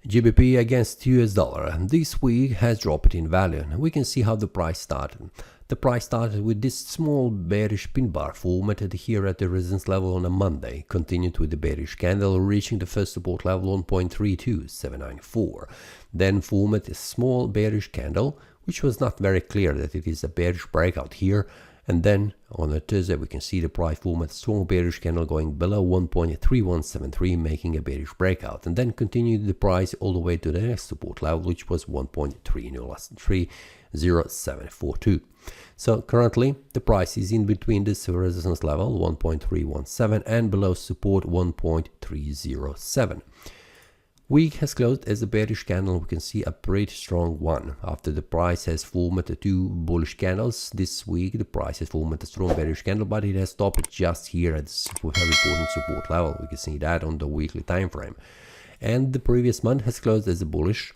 GBP against US dollar this week has dropped in value. We can see how the price started. The price started with this small bearish pin bar formed here at the resistance level on a Monday, continued with the bearish candle reaching the first support level 1.32794, then formed a small bearish candle, which was not very clear that it is a bearish breakout here, and then on a Thursday we can see the price form a strong bearish candle going below 1.3173, making a bearish breakout, and then continued the price all the way to the next support level, which was 1.3072. So currently the price is in between this resistance level 1.317 and below support 1.307. Week has closed as a bearish candle. We can see a pretty strong one. After the price has formed two bullish candles this week, the price has formed a strong bearish candle, but it has stopped just here at this very important support level. We can see that on the weekly time frame. And the previous month has closed as a bullish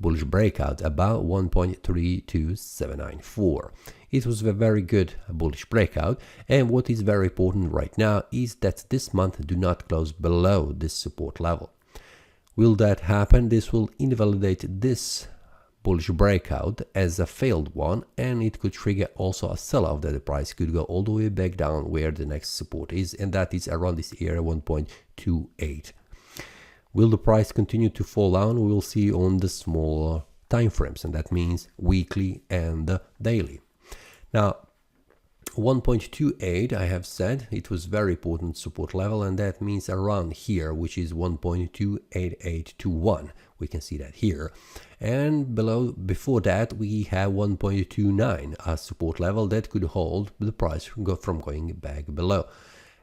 breakout about 1.32794. It was a very good bullish breakout, and what is very important right now is that this month do not close below this support level. Will that happen? This will invalidate this bullish breakout as a failed one, and it could trigger also a sell-off that the price could go all the way back down where the next support is, and that is around this area 1.28. Will the price continue to fall down? We will see on the smaller time frames, and that means weekly and daily. Now 1.28, I have said it was very important support level, and that means around here, which is 1.28821. We can see that here, and before that we have 1.29 as support level that could hold the price from going back below.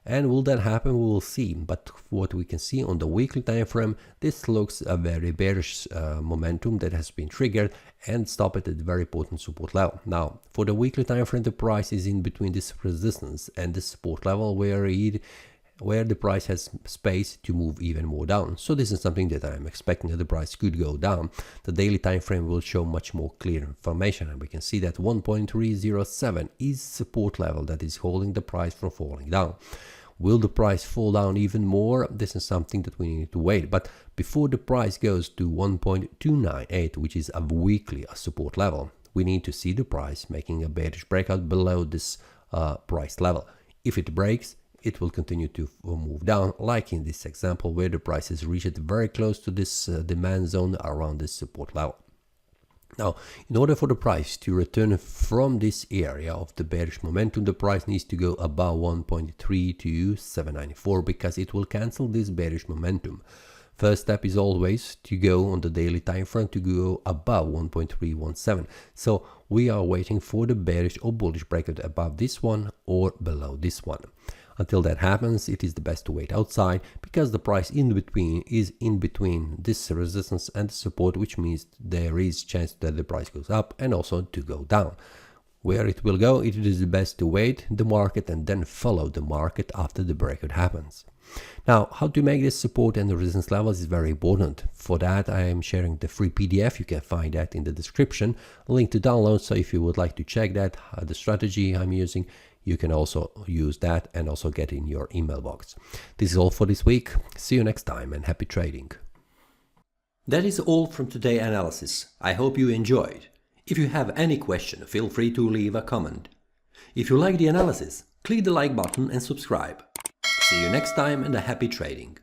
And will that happen? We will see. But what we can see on the weekly time frame, this looks a very bearish momentum that has been triggered and stopped at a very important support level. Now, for the weekly time frame, the price is in between this resistance and this support level where the price has space to move even more down. So this is something that I'm expecting that the price could go down. The daily time frame will show much more clear information, and we can see that 1.307 is support level that is holding the price from falling down. Will the price fall down even more? This is something that we need to wait. But before the price goes to 1.298, which is a weekly support level, we need to see the price making a bearish breakout below this price level. If it breaks, it will continue to move down, like in this example where the price has reached very close to this demand zone around this support level. Now, in order for the price to return from this area of the bearish momentum, the price needs to go above 1.32794 because it will cancel this bearish momentum. First step is always to go on the daily time frame to go above 1.317. So we are waiting for the bearish or bullish breakout above this one or below this one. Until that happens, it is the best to wait outside because the price in between is in between this resistance and the support, which means there is chance that the price goes up and also to go down. Where it will go, it is the best to wait the market and then follow the market after the breakout happens. Now, how to make this support and the resistance levels is very important. For that, I am sharing the free PDF. You can find that in the description, link to download. So if you would like to check that, the strategy I'm using, you can also use that and also get in your email box. This is all for this week. See you next time and happy trading. That is all from today's analysis. I hope you enjoyed. If you have any question, feel free to leave a comment. If you like the analysis, click the like button and subscribe. See you next time and a happy trading.